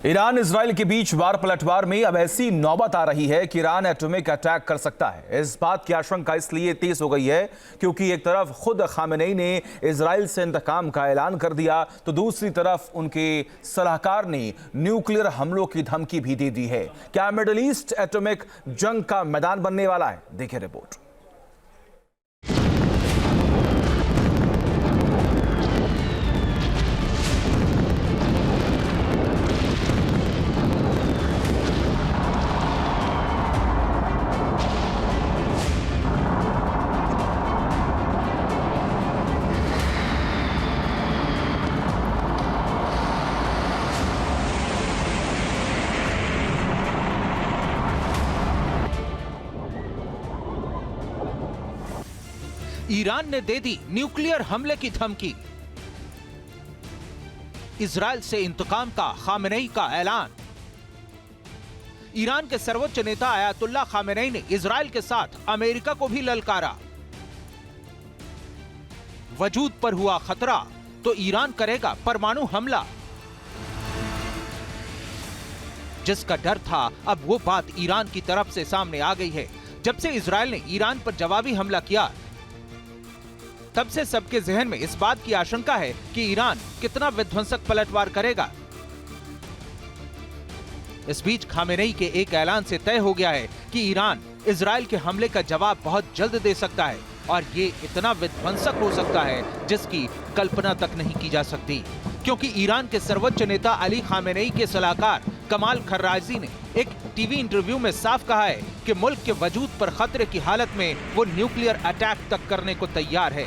Iran Israel के बीच वार पलटवार में अब ऐसी नौबत आ रही है कि ईरान एटॉमिक अटैक कर सकता है। इस बात की आशंका इसलिए तेज हो गई है क्योंकि एक तरफ खुद खामेनेई ने इजराइल से इंतकाम का ऐलान कर दिया, तो दूसरी तरफ उनके सलाहकार ने न्यूक्लियर हमलों की धमकी भी दे दी है। क्या मिडिल ईस्ट एटॉमिक जंग का मैदान बनने वाला है? देखिए रिपोर्ट। ईरान ने दे दी न्यूक्लियर हमले की धमकी। इजराइल से इंतकाम का खामेनेई का ऐलान। ईरान के सर्वोच्च नेता आयतुल्लाह खामेनेई ने इजराइल के साथ अमेरिका को भी ललकारा। वजूद पर हुआ खतरा तो ईरान करेगा परमाणु हमला। जिसका डर था अब वो बात ईरान की तरफ से सामने आ गई है। जब से इजराइल ने ईरान पर जवाबी हमला किया, तब से सबके जहन में इस बात की आशंका है कि ईरान कितना विध्वंसक पलटवार करेगा। इस बीच खामेनेई के एक ऐलान से तय हो गया है कि ईरान इजराइल के हमले का जवाब बहुत जल्द दे सकता है और ये इतना विध्वंसक हो सकता है जिसकी कल्पना तक नहीं की जा सकती, क्योंकि ईरान के सर्वोच्च नेता अली खामेनेई के सलाहकार कमाल खर्राजी ने एक टीवी इंटरव्यू में साफ कहा है कि मुल्क के वजूद पर खतरे की हालत में वो न्यूक्लियर अटैक तक करने को तैयार है।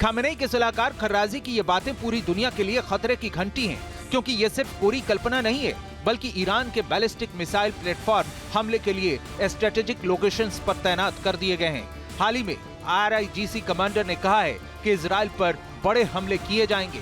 खामेनेई के सलाहकार खर्राजी की ये बातें पूरी दुनिया के लिए खतरे की घंटी हैं, क्योंकि ये सिर्फ पूरी कल्पना नहीं है, बल्कि ईरान के बैलिस्टिक मिसाइल प्लेटफॉर्म हमले के लिए स्ट्रेटेजिक लोकेशंस पर तैनात कर दिए गए हैं। हाल ही में IRGC कमांडर ने कहा है कि इजराइल पर बड़े हमले किए जाएंगे।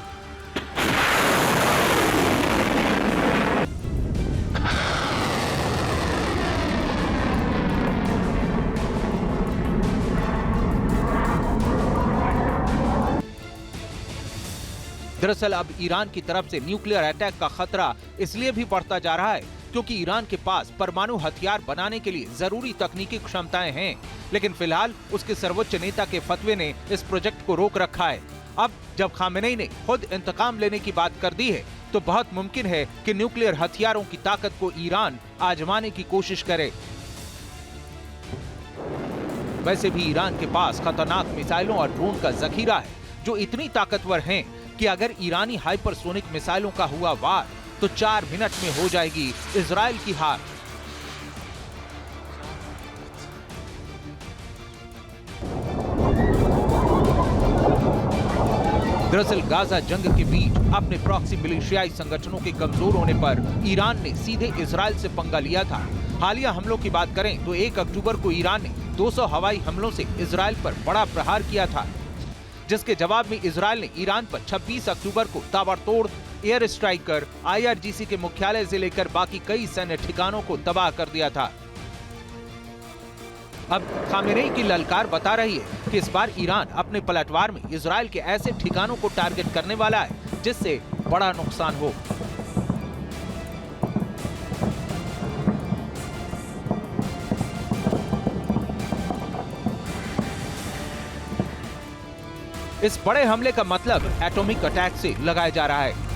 दरअसल अब ईरान की तरफ से न्यूक्लियर अटैक का खतरा इसलिए भी बढ़ता जा रहा है क्योंकि ईरान के पास परमाणु हथियार बनाने के लिए जरूरी तकनीकी क्षमताएं हैं, लेकिन फिलहाल उसके सर्वोच्च नेता के फतवे ने इस प्रोजेक्ट को रोक रखा है। अब जब खामेनेई ने खुद इंतकाम लेने की बात कर दी है, तो बहुत मुमकिन है कि न्यूक्लियर हथियारों की ताकत को ईरान आजमाने की कोशिश करे। वैसे भी ईरान के पास खतरनाक मिसाइलों और ड्रोन का जखीरा है, जो इतनी ताकतवर हैं कि अगर ईरानी हाइपरसोनिक मिसाइलों का हुआ वार तो 4 मिनट में हो जाएगी इजराइल की हार। दरअसल गाजा जंग के बीच अपने प्रॉक्सी मिलिशियाई संगठनों के कमजोर होने पर ईरान ने सीधे इजराइल से पंगा लिया था। हालिया हमलों की बात करें तो 1 अक्टूबर को ईरान ने 200 हवाई हमलों से इजराइल पर बड़ा प्रहार किया था, जिसके जवाब में इजराइल ने ईरान पर 26 अक्टूबर को ताबड़तोड़ एयर स्ट्राइक कर IRGC के मुख्यालय से लेकर बाकी कई सैन्य ठिकानों को तबाह कर दिया था। अब खामेनेई की ललकार बता रही है कि इस बार ईरान अपने पलटवार में इजराइल के ऐसे ठिकानों को टारगेट करने वाला है जिससे बड़ा नुकसान हो। इस बड़े हमले का मतलब एटॉमिक अटैक से लगाया जा रहा है।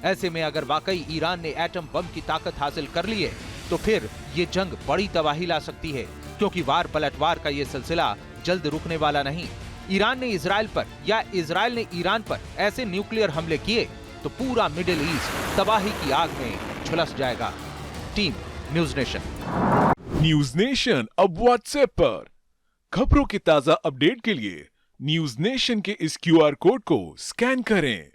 ऐसे में अगर वाकई ईरान ने एटम बम की ताकत हासिल कर ली है, तो फिर ये जंग बड़ी तबाही ला सकती है, क्योंकि वार पलटवार का ये सिलसिला जल्द रुकने वाला नहीं। ईरान ने इजराइल पर या इजराइल ने ईरान पर ऐसे न्यूक्लियर हमले किए तो पूरा मिडिल ईस्ट तबाही की आग में झुलस जाएगा। Team news nation. News nation अब व्हाट्सएप पर खबरों की ताजा अपडेट के लिए न्यूज नेशन के इस QR कोड को स्कैन करें।